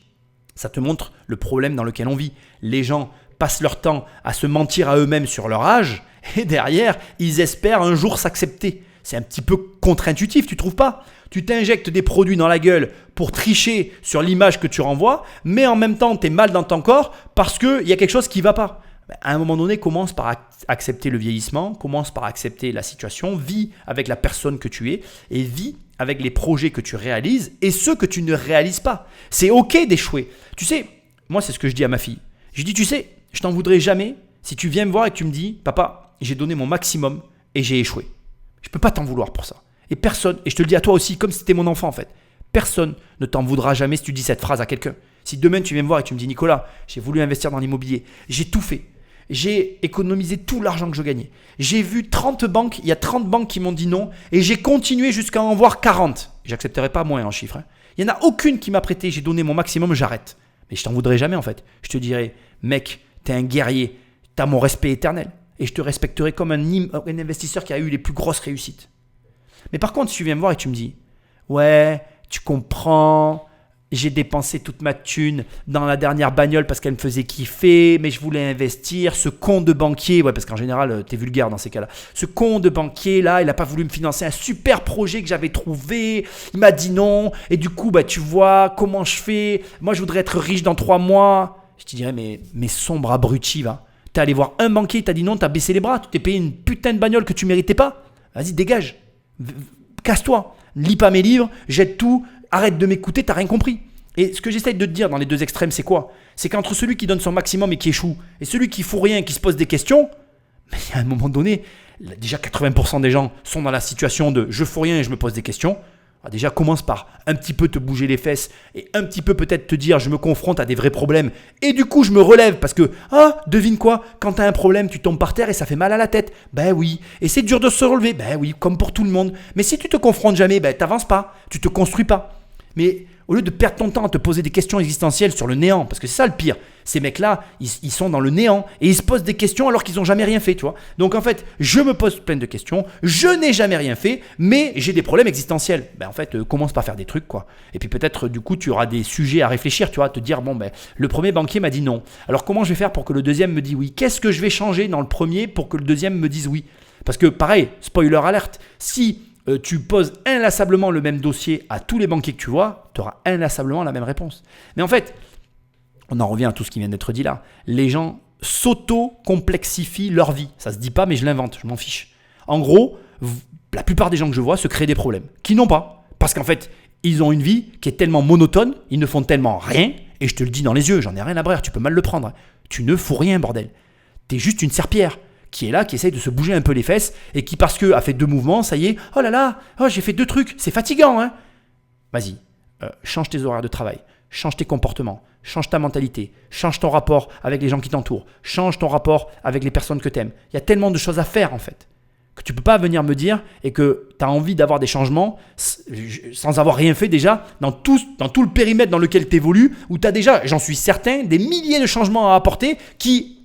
ça te montre le problème dans lequel on vit. Les gens passent leur temps à se mentir à eux-mêmes sur leur âge et derrière, ils espèrent un jour s'accepter. C'est un petit peu contre-intuitif, tu trouves pas ? Tu t'injectes des produits dans la gueule pour tricher sur l'image que tu renvoies, mais en même temps, tu es mal dans ton corps parce qu'il y a quelque chose qui ne va pas. À un moment donné, commence par accepter le vieillissement, commence par accepter la situation, vis avec la personne que tu es et vis avec les projets que tu réalises et ceux que tu ne réalises pas. C'est ok d'échouer. Tu sais, moi, c'est ce que je dis à ma fille. Je dis, tu sais, je t'en voudrais jamais si tu viens me voir et que tu me dis, papa, j'ai donné mon maximum et j'ai échoué. Je ne peux pas t'en vouloir pour ça. Et personne, et je te le dis à toi aussi, comme si c'était mon enfant en fait, personne ne t'en voudra jamais si tu dis cette phrase à quelqu'un. Si demain tu viens me voir et tu me dis, Nicolas, j'ai voulu investir dans l'immobilier, j'ai tout fait. J'ai économisé tout l'argent que je gagnais. J'ai vu 30 banques, il y a 30 banques qui m'ont dit non et j'ai continué jusqu'à en voir 40. J'accepterai pas moins en chiffres. Hein. Il n'y en a aucune qui m'a prêté, j'ai donné mon maximum, j'arrête. Mais je t'en voudrais jamais en fait. Je te dirais, mec, t'es un guerrier, t'as mon respect éternel. Et je te respecterai comme un investisseur qui a eu les plus grosses réussites. Mais par contre, si tu viens me voir et tu me dis, ouais, tu comprends, j'ai dépensé toute ma thune dans la dernière bagnole parce qu'elle me faisait kiffer, mais je voulais investir. Ce con de banquier, ouais, parce qu'en général, t'es vulgaire dans ces cas-là. Ce con de banquier, là, il n'a pas voulu me financer un super projet que j'avais trouvé. Il m'a dit non. Et du coup, bah, tu vois comment je fais. Moi, je voudrais être riche dans 3 mois. Je te dirais, mais sombre abruti, va. T'es allé voir un banquier, il t'a dit non, t'as baissé les bras. Tu t'es payé une putain de bagnole que tu méritais pas. Vas-y, dégage. Casse-toi. Lis pas mes livres, jette tout. Arrête de m'écouter, t'as rien compris. Et ce que j'essaye de te dire dans les deux extrêmes, c'est quoi ? C'est qu'entre celui qui donne son maximum et qui échoue, et celui qui fout rien et qui se pose des questions, mais à un moment donné, déjà 80% des gens sont dans la situation de je fous rien et je me pose des questions. Alors déjà, commence par un petit peu te bouger les fesses et un petit peu peut-être te dire je me confronte à des vrais problèmes et du coup je me relève parce que, devine quoi, quand tu as un problème, tu tombes par terre et ça fait mal à la tête. Ben oui, et c'est dur de se relever, ben oui, comme pour tout le monde. Mais si tu te confrontes jamais, ben t'avances pas, tu te construis pas. Mais au lieu de perdre ton temps à te poser des questions existentielles sur le néant, parce que c'est ça le pire, ces mecs-là, ils sont dans le néant et ils se posent des questions alors qu'ils n'ont jamais rien fait, tu vois. Donc en fait, je me pose plein de questions, je n'ai jamais rien fait, mais j'ai des problèmes existentiels. Ben en fait, commence par faire des trucs, quoi. Et puis peut-être, du coup, tu auras des sujets à réfléchir, tu vois, te dire, bon, ben, le premier banquier m'a dit non. Alors comment je vais faire pour que le deuxième me dise oui ? Qu'est-ce que je vais changer dans le premier pour que le deuxième me dise oui ? Parce que pareil, spoiler alerte, si tu poses inlassablement le même dossier à tous les banquiers que tu vois, tu auras inlassablement la même réponse. Mais en fait, on en revient à tout ce qui vient d'être dit là. Les gens s'auto-complexifient leur vie. Ça se dit pas, mais je l'invente, je m'en fiche. En gros, la plupart des gens que je vois se créent des problèmes qui n'ont pas. Parce qu'en fait, ils ont une vie qui est tellement monotone, ils ne font tellement rien, et je te le dis dans les yeux, j'en ai rien à brère, tu peux mal le prendre. Tu ne fous rien, bordel. Tu es juste une serpillière qui est là, qui essaye de se bouger un peu les fesses et qui, parce qu'elle a fait 2 mouvements, ça y est, oh là là, j'ai fait 2 trucs, c'est fatigant, hein. Vas-y, change tes horaires de travail, change tes comportements, change ta mentalité, change ton rapport avec les gens qui t'entourent, change ton rapport avec les personnes que tu aimes. Il y a tellement de choses à faire en fait, que tu ne peux pas venir me dire et que tu as envie d'avoir des changements sans avoir rien fait déjà dans tout le périmètre dans lequel tu évolues, où tu as déjà, j'en suis certain, des milliers de changements à apporter qui,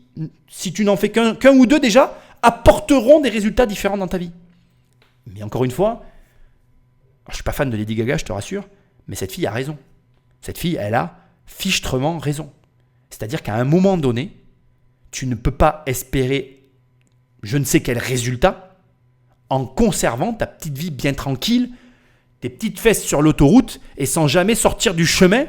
si tu n'en fais qu'un ou 2 déjà, apporteront des résultats différents dans ta vie. Mais encore une fois, je ne suis pas fan de Lady Gaga, je te rassure, mais cette fille a raison. Cette fille, elle a fichtrement raison. C'est-à-dire qu'à un moment donné, tu ne peux pas espérer je ne sais quel résultat en conservant ta petite vie bien tranquille, tes petites fesses sur l'autoroute et sans jamais sortir du chemin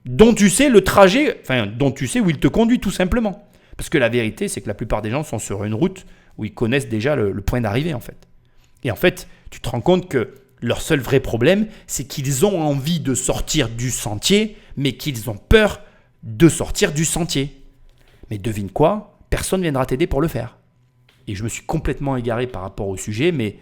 dont tu sais le trajet, dont tu sais où il te conduit tout simplement. Parce que la vérité, c'est que la plupart des gens sont sur une route où ils connaissent déjà le point d'arrivée en fait. Et en fait, tu te rends compte que leur seul vrai problème, c'est qu'ils ont envie de sortir du sentier, mais qu'ils ont peur de sortir du sentier. Mais devine quoi ? Personne ne viendra t'aider pour le faire. Et je me suis complètement égaré par rapport au sujet, mais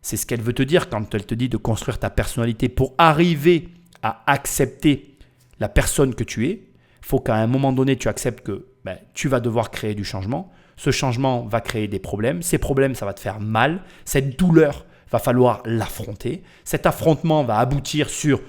c'est ce qu'elle veut te dire quand elle te dit de construire ta personnalité pour arriver à accepter la personne que tu es. Il faut qu'à un moment donné, tu acceptes que tu vas devoir créer du changement. Ce changement va créer des problèmes. Ces problèmes, ça va te faire mal. Cette douleur, va falloir l'affronter. Cet affrontement va aboutir sur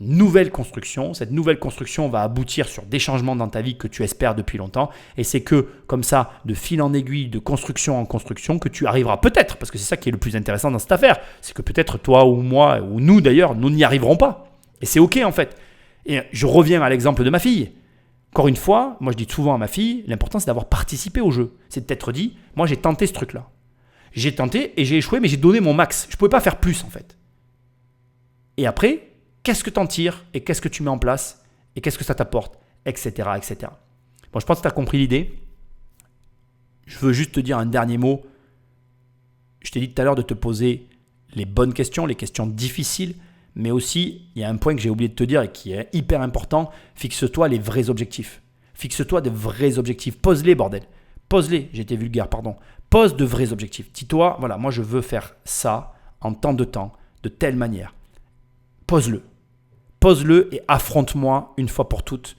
une nouvelle construction. Cette nouvelle construction va aboutir sur des changements dans ta vie que tu espères depuis longtemps. Et c'est que, comme ça, de fil en aiguille, de construction en construction, que tu arriveras peut-être, parce que c'est ça qui est le plus intéressant dans cette affaire, c'est que peut-être toi ou moi, ou nous d'ailleurs, nous n'y arriverons pas. Et c'est OK en fait. Et je reviens à l'exemple de ma fille. Encore une fois, moi je dis souvent à ma fille, l'important c'est d'avoir participé au jeu. C'est de t'être dit, moi j'ai tenté ce truc-là. J'ai tenté et j'ai échoué, mais j'ai donné mon max. Je ne pouvais pas faire plus en fait. Et après, qu'est-ce que tu en tires et qu'est-ce que tu mets en place et qu'est-ce que ça t'apporte, etc. etc. Bon, je pense que tu as compris l'idée. Je veux juste te dire un dernier mot. Je t'ai dit tout à l'heure de te poser les bonnes questions, les questions difficiles, mais aussi, il y a un point que j'ai oublié de te dire et qui est hyper important, fixe-toi les vrais objectifs. Fixe-toi des vrais objectifs. Pose-les, bordel. Pose-les, j'ai été vulgaire, pardon. Pose de vrais objectifs. Dis-toi, voilà, moi je veux faire ça en tant de temps, de telle manière. Pose-le. Pose-le et affronte-moi une fois pour toutes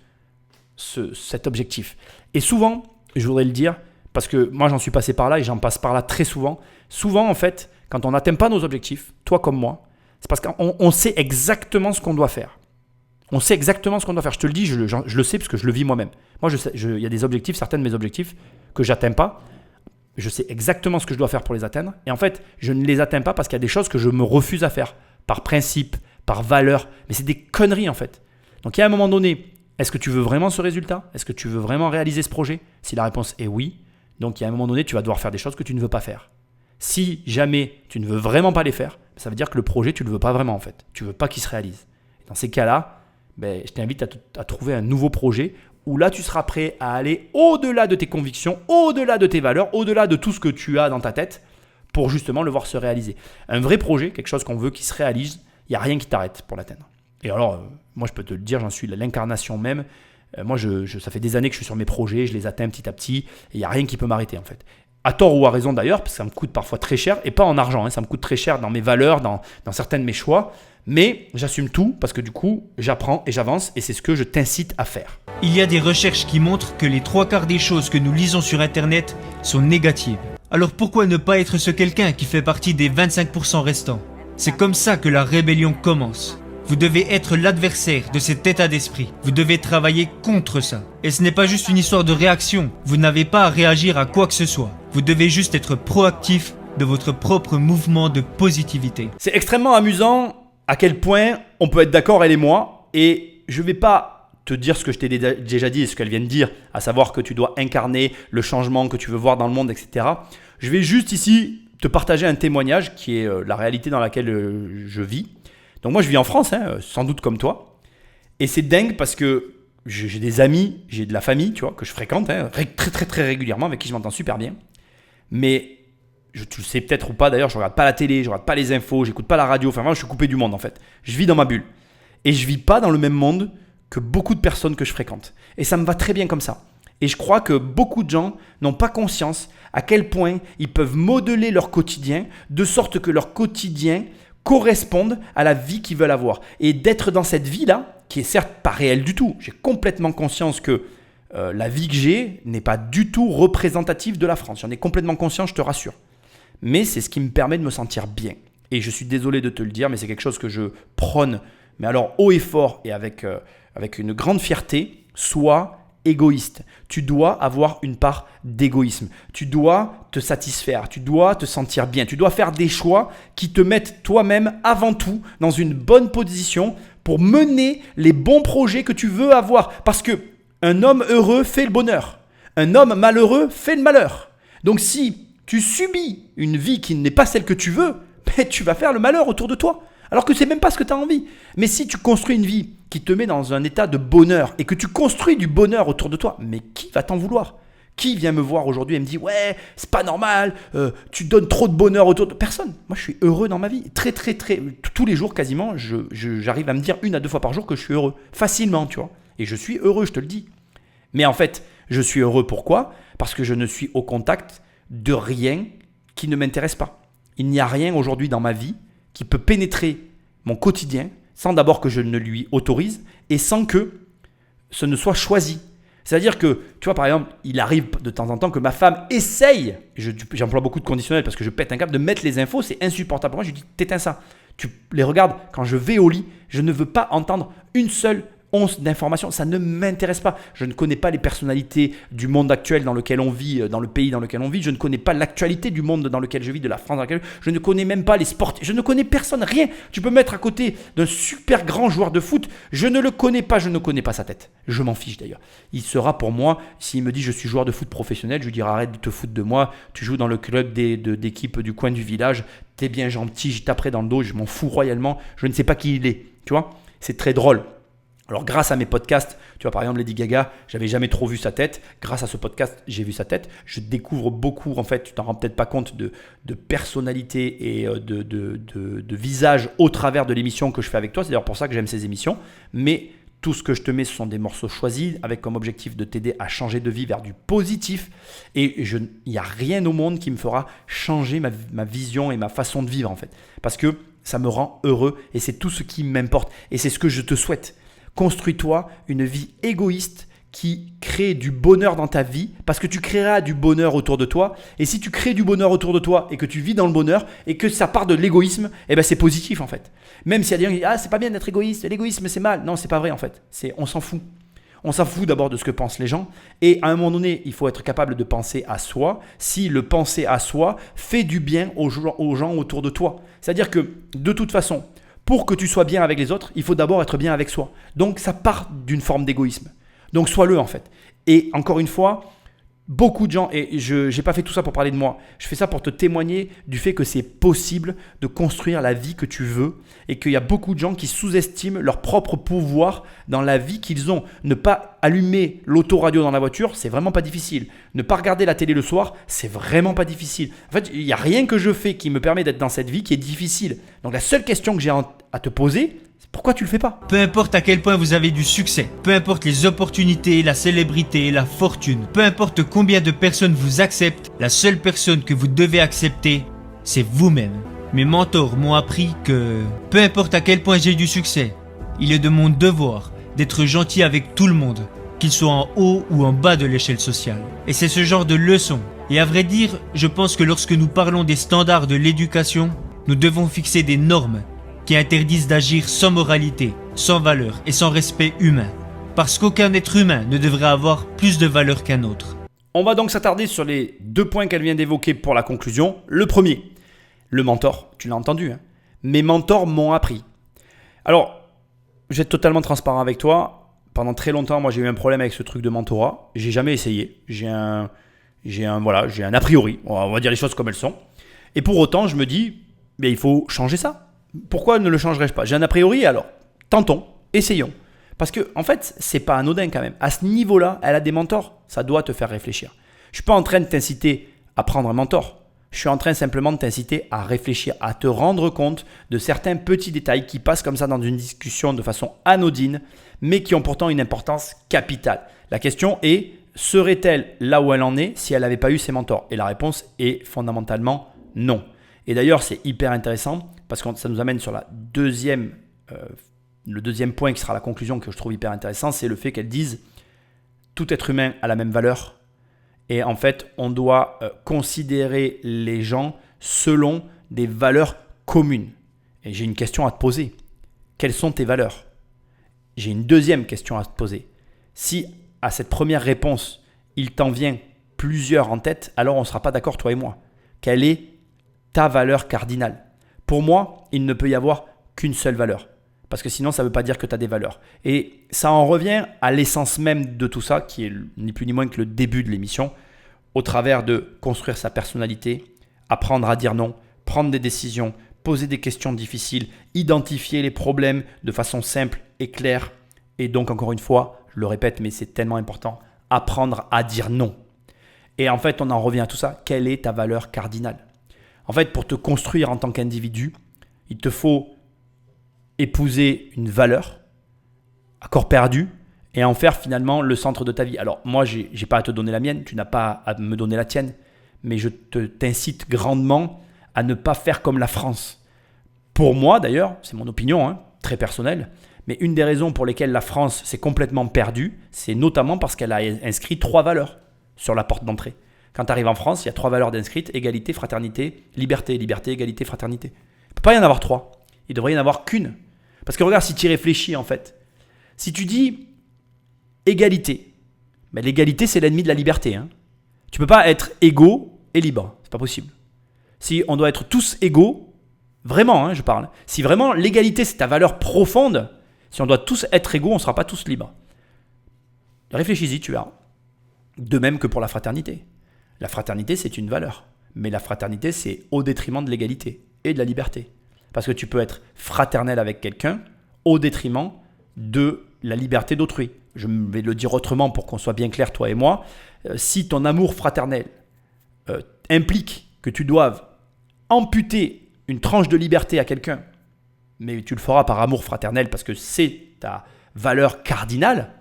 cet objectif. Et souvent, je voudrais le dire, parce que moi j'en suis passé par là et j'en passe par là très souvent. Souvent, en fait, quand on n'atteint pas nos objectifs, toi comme moi, c'est parce qu'on sait exactement ce qu'on doit faire. On sait exactement ce qu'on doit faire. Je te le dis, je le sais parce que je le vis moi-même. Moi, il y a des objectifs, certains de mes objectifs que je n'atteins pas. Je sais exactement ce que je dois faire pour les atteindre. Et en fait, je ne les atteins pas parce qu'il y a des choses que je me refuse à faire. Par principe, par valeur. Mais c'est des conneries en fait. Donc, il y a un moment donné, est-ce que tu veux vraiment ce résultat ? Est-ce que tu veux vraiment réaliser ce projet ? Si la réponse est oui, donc il y a un moment donné, tu vas devoir faire des choses que tu ne veux pas faire. Si jamais tu ne veux vraiment pas les faire, ça veut dire que le projet, tu ne le veux pas vraiment en fait. Tu ne veux pas qu'il se réalise. Et dans ces cas-là, je t'invite à trouver un nouveau projet où là, tu seras prêt à aller au-delà de tes convictions, au-delà de tes valeurs, au-delà de tout ce que tu as dans ta tête pour justement le voir se réaliser. Un vrai projet, quelque chose qu'on veut qui se réalise, il n'y a rien qui t'arrête pour l'atteindre. Et alors, moi, je peux te le dire, j'en suis l'incarnation même. Moi, ça fait des années que je suis sur mes projets, je les atteins petit à petit et il n'y a rien qui peut m'arrêter en fait. À tort ou à raison d'ailleurs, parce que ça me coûte parfois très cher, et pas en argent, ça me coûte très cher dans mes valeurs, dans certains de mes choix, mais j'assume tout parce que du coup, j'apprends et j'avance et c'est ce que je t'incite à faire. Il y a des recherches qui montrent que les 3/4 des choses que nous lisons sur Internet sont négatives. Alors pourquoi ne pas être ce quelqu'un qui fait partie des 25% restants ? C'est comme ça que la rébellion commence. Vous devez être l'adversaire de cet état d'esprit. Vous devez travailler contre ça. Et ce n'est pas juste une histoire de réaction. Vous n'avez pas à réagir à quoi que ce soit. Vous devez juste être proactif de votre propre mouvement de positivité. C'est extrêmement amusant à quel point on peut être d'accord, elle et moi. Et je ne vais pas te dire ce que je t'ai déjà dit et ce qu'elle vient de dire, à savoir que tu dois incarner le changement que tu veux voir dans le monde, etc. Je vais juste ici te partager un témoignage qui est la réalité dans laquelle je vis. Donc moi je vis en France, sans doute comme toi. Et c'est dingue parce que j'ai des amis, j'ai de la famille, tu vois, que je fréquente très très très régulièrement, avec qui je m'entends super bien. Mais tu le sais peut-être ou pas d'ailleurs, je ne regarde pas la télé, je ne regarde pas les infos, j'écoute pas la radio. Enfin moi je suis coupé du monde en fait. Je vis dans ma bulle. Et je ne vis pas dans le même monde que beaucoup de personnes que je fréquente. Et ça me va très bien comme ça. Et je crois que beaucoup de gens n'ont pas conscience à quel point ils peuvent modeler leur quotidien de sorte que leur quotidien correspondent à la vie qu'ils veulent avoir. Et d'être dans cette vie-là, qui est certes pas réelle du tout, j'ai complètement conscience que la vie que j'ai n'est pas du tout représentative de la France. J'en ai complètement conscience, je te rassure. Mais c'est ce qui me permet de me sentir bien. Et je suis désolé de te le dire, mais c'est quelque chose que je prône, mais alors haut et fort et avec une grande fierté. Sois égoïste. Tu dois avoir une part d'égoïsme. Tu dois te satisfaire. Tu dois te sentir bien. Tu dois faire des choix qui te mettent toi-même avant tout dans une bonne position pour mener les bons projets que tu veux avoir. Parce que un homme heureux fait le bonheur. Un homme malheureux fait le malheur. Donc si tu subis une vie qui n'est pas celle que tu veux, tu vas faire le malheur autour de toi. Alors que ce n'est même pas ce que tu as envie. Mais si tu construis une vie qui te met dans un état de bonheur et que tu construis du bonheur autour de toi, mais qui va t'en vouloir ? Qui vient me voir aujourd'hui et me dit « Ouais, c'est pas normal, tu donnes trop de bonheur autour de… » Personne. Moi, je suis heureux dans ma vie. Très, tous les jours quasiment, j'arrive à me dire 1 à 2 fois par jour que je suis heureux. Facilement, tu vois. Et je suis heureux, je te le dis. Mais en fait, je suis heureux pourquoi ? Parce que je ne suis au contact de rien qui ne m'intéresse pas. Il n'y a rien aujourd'hui dans ma vie qui peut pénétrer mon quotidien sans d'abord que je ne lui autorise et sans que ce ne soit choisi. C'est-à-dire que, tu vois, par exemple, il arrive de temps en temps que ma femme essaye, j'emploie beaucoup de conditionnels parce que je pète un câble, de mettre les infos, c'est insupportable pour moi. Je lui dis, t'éteins ça. Tu les regardes, quand je vais au lit, je ne veux pas entendre une seule once d'informations, ça ne m'intéresse pas. Je ne connais pas les personnalités du monde actuel dans lequel on vit, dans le pays dans lequel on vit. Je ne connais pas l'actualité du monde dans lequel je vis, de la France dans laquelle je ne connais même pas les sportifs. Je ne connais personne, rien. Tu peux me mettre à côté d'un super grand joueur de foot. Je ne le connais pas, je ne connais pas sa tête. Je m'en fiche d'ailleurs. Il sera pour moi, s'il me dit je suis joueur de foot professionnel, je lui dirai arrête de te foutre de moi. Tu joues dans le club d'équipe du coin du village. T'es bien gentil, je taperai dans le dos, je m'en fous royalement. Je ne sais pas qui il est. Tu vois, c'est très drôle. Alors grâce à mes podcasts, tu vois par exemple Lady Gaga, j'avais jamais trop vu sa tête. Grâce à ce podcast, j'ai vu sa tête. Je découvre beaucoup, en fait, tu t'en rends peut-être pas compte de personnalité et de visage au travers de l'émission que je fais avec toi. C'est d'ailleurs pour ça que j'aime ces émissions. Mais tout ce que je te mets, ce sont des morceaux choisis avec comme objectif de t'aider à changer de vie vers du positif. Et il n'y a rien au monde qui me fera changer ma vision et ma façon de vivre en fait. Parce que ça me rend heureux et c'est tout ce qui m'importe. Et c'est ce que je te souhaite. Construis-toi une vie égoïste qui crée du bonheur dans ta vie parce que tu créeras du bonheur autour de toi. Et si tu crées du bonheur autour de toi et que tu vis dans le bonheur et que ça part de l'égoïsme, eh ben c'est positif en fait. Même s'il y a des gens qui disent « Ah, c'est pas bien d'être égoïste, l'égoïsme c'est mal. » Non, c'est pas vrai en fait. On s'en fout. On s'en fout d'abord de ce que pensent les gens. Et à un moment donné, il faut être capable de penser à soi si le penser à soi fait du bien aux gens autour de toi. C'est-à-dire que de toute façon, pour que tu sois bien avec les autres, il faut d'abord être bien avec soi. Donc, ça part d'une forme d'égoïsme. Donc, sois-le en fait. Et encore une fois, beaucoup de gens, et je n'ai pas fait tout ça pour parler de moi, je fais ça pour te témoigner du fait que c'est possible de construire la vie que tu veux et qu'il y a beaucoup de gens qui sous-estiment leur propre pouvoir dans la vie qu'ils ont. Ne pas allumer l'autoradio dans la voiture, c'est vraiment pas difficile. Ne pas regarder la télé le soir, c'est vraiment pas difficile. En fait, il n'y a rien que je fais qui me permet d'être dans cette vie qui est difficile. Donc la seule question que j'ai à te poser, pourquoi tu le fais pas ? Peu importe à quel point vous avez du succès, peu importe les opportunités, la célébrité, la fortune, peu importe combien de personnes vous acceptent, la seule personne que vous devez accepter, c'est vous-même. Mes mentors m'ont appris que peu importe à quel point j'ai du succès, il est de mon devoir d'être gentil avec tout le monde, qu'il soit en haut ou en bas de l'échelle sociale. Et c'est ce genre de leçon. Et à vrai dire, je pense que lorsque nous parlons des standards de l'éducation, nous devons fixer des normes qui interdisent d'agir sans moralité, sans valeur et sans respect humain. Parce qu'aucun être humain ne devrait avoir plus de valeur qu'un autre. On va donc s'attarder sur les 2 points qu'elle vient d'évoquer pour la conclusion. Le premier, le mentor, tu l'as entendu, hein. Mes mentors m'ont appris. Alors, je vais être totalement transparent avec toi. Pendant très longtemps, moi j'ai eu un problème avec ce truc de mentorat. J'ai jamais essayé. J'ai un a priori. On va dire les choses comme elles sont. Et pour autant, je me dis, il faut changer ça. Pourquoi ne le changerais-je pas ? J'ai un a priori, alors tentons, essayons. Parce que en fait, c'est pas anodin quand même. À ce niveau-là, elle a des mentors. Ça doit te faire réfléchir. Je suis pas en train de t'inciter à prendre un mentor. Je suis en train simplement de t'inciter à réfléchir, à te rendre compte de certains petits détails qui passent comme ça dans une discussion de façon anodine, mais qui ont pourtant une importance capitale. La question est, serait-elle là où elle en est si elle n'avait pas eu ses mentors ? Et la réponse est fondamentalement non. Et d'ailleurs, c'est hyper intéressant parce que ça nous amène sur le deuxième point qui sera la conclusion que je trouve hyper intéressant, c'est le fait qu'elle dise tout être humain a la même valeur et en fait, on doit considérer les gens selon des valeurs communes. Et j'ai une question à te poser. Quelles sont tes valeurs ? J'ai une deuxième question à te poser. Si à cette première réponse, il t'en vient plusieurs en tête, alors on ne sera pas d'accord toi et moi. Quelle est ta valeur cardinale? Pour moi, il ne peut y avoir qu'une seule valeur. Parce que sinon, ça ne veut pas dire que tu as des valeurs. Et ça en revient à l'essence même de tout ça, qui est ni plus ni moins que le début de l'émission, au travers de construire sa personnalité, apprendre à dire non, prendre des décisions, poser des questions difficiles, identifier les problèmes de façon simple et claire. Et donc, encore une fois, je le répète, mais c'est tellement important, apprendre à dire non. Et en fait, on en revient à tout ça. Quelle est ta valeur cardinale? En fait, pour te construire en tant qu'individu, il te faut épouser une valeur à corps perdu et en faire finalement le centre de ta vie. Alors moi, je n'ai pas à te donner la mienne, tu n'as pas à me donner la tienne, mais je t'incite grandement à ne pas faire comme la France. Pour moi d'ailleurs, c'est mon opinion, très personnelle, mais une des raisons pour lesquelles la France s'est complètement perdue, c'est notamment parce qu'elle a inscrit 3 valeurs sur la porte d'entrée. Quand tu arrives en France, il y a 3 valeurs d'inscrites, égalité, fraternité, liberté, liberté, égalité, fraternité. Il ne peut pas y en avoir 3, il devrait y en avoir qu'une. Parce que regarde, si tu y réfléchis en fait, si tu dis égalité, mais l'égalité c'est l'ennemi de la liberté. Tu ne peux pas être égaux et libre, c'est pas possible. Si on doit être tous égaux, vraiment je parle, si vraiment l'égalité c'est ta valeur profonde, si on doit tous être égaux, on ne sera pas tous libres. Réfléchis-y, tu verras. De même que pour la fraternité. La fraternité c'est une valeur, mais la fraternité c'est au détriment de l'égalité et de la liberté. Parce que tu peux être fraternel avec quelqu'un au détriment de la liberté d'autrui. Je vais le dire autrement pour qu'on soit bien clair, toi et moi. Si ton amour fraternel implique que tu doives amputer une tranche de liberté à quelqu'un, mais tu le feras par amour fraternel parce que c'est ta valeur cardinale,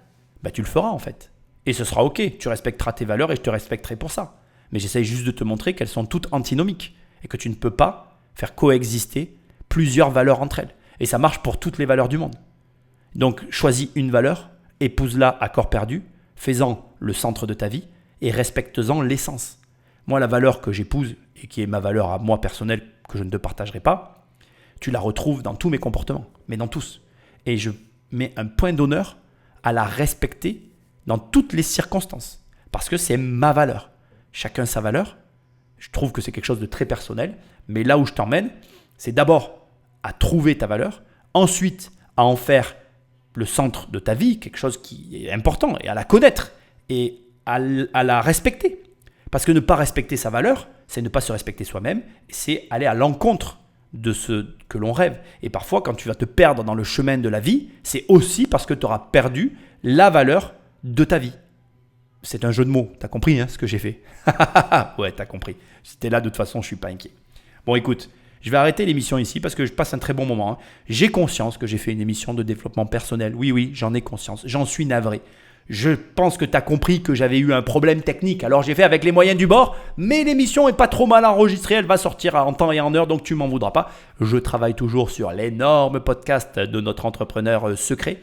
tu le feras en fait. Et ce sera ok, tu respecteras tes valeurs et je te respecterai pour ça. Mais j'essaye juste de te montrer qu'elles sont toutes antinomiques et que tu ne peux pas faire coexister plusieurs valeurs entre elles. Et ça marche pour toutes les valeurs du monde. Donc, choisis une valeur, épouse-la à corps perdu, fais-en le centre de ta vie et respecte-en l'essence. Moi, la valeur que j'épouse et qui est ma valeur à moi personnelle, que je ne te partagerai pas, tu la retrouves dans tous mes comportements, mais dans tous. Et je mets un point d'honneur à la respecter dans toutes les circonstances. Parce que c'est ma valeur. Chacun sa valeur. Je trouve que c'est quelque chose de très personnel. Mais là où je t'emmène, c'est d'abord à trouver ta valeur, ensuite à en faire le centre de ta vie, quelque chose qui est important, et à la connaître et à la respecter. Parce que ne pas respecter sa valeur, c'est ne pas se respecter soi-même, et c'est aller à l'encontre de ce que l'on rêve. Et parfois, quand tu vas te perdre dans le chemin de la vie, c'est aussi parce que tu auras perdu la valeur de ta vie. C'est un jeu de mots, t'as compris ce que j'ai fait? Ouais, t'as compris. Si t'es là, de toute façon, je suis pas inquiet. Bon, écoute, je vais arrêter l'émission ici parce que je passe un très bon moment. J'ai conscience que j'ai fait une émission de développement personnel. Oui, j'en ai conscience. J'en suis navré. Je pense que tu as compris que j'avais eu un problème technique. Alors j'ai fait avec les moyens du bord, mais l'émission n'est pas trop mal enregistrée. Elle va sortir en temps et en heure, donc tu m'en voudras pas. Je travaille toujours sur l'énorme podcast de notre entrepreneur secret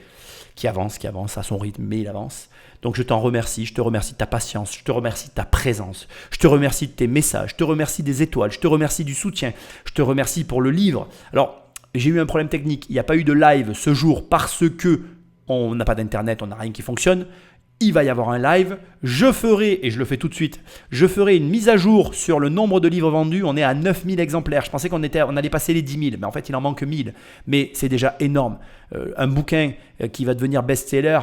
qui avance à son rythme, mais il avance. Donc je t'en remercie, je te remercie de ta patience, je te remercie de ta présence, je te remercie de tes messages, je te remercie des étoiles, je te remercie du soutien, je te remercie pour le livre. Alors, j'ai eu un problème technique, il n'y a pas eu de live ce jour parce que on n'a pas d'internet, on n'a rien qui fonctionne. Il va y avoir un live, je ferai, et je le fais tout de suite, je ferai une mise à jour sur le nombre de livres vendus. On est à 9000 exemplaires. Je pensais qu'on allait passer les 10 000, mais en fait, il en manque 1000. Mais c'est déjà énorme. Un bouquin qui va devenir best-seller,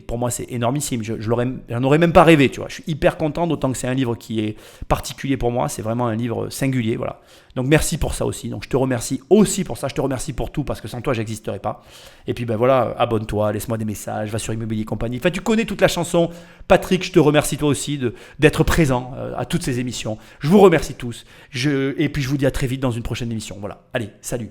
pour moi, c'est énormissime. J'en aurais même pas rêvé, tu vois. Je suis hyper content, d'autant que c'est un livre qui est particulier pour moi. C'est vraiment un livre singulier, voilà. Donc, merci pour ça aussi. Donc, je te remercie aussi pour ça. Je te remercie pour tout, parce que sans toi, j'existerais pas. Et puis, voilà, abonne-toi, laisse-moi des messages, va sur Immobilier Compagnie. Enfin, tu connais toute la chanson. Patrick, je te remercie toi aussi d'être présent à toutes ces émissions. Je vous remercie tous. Et puis, je vous dis à très vite dans une prochaine émission. Voilà. Allez, salut.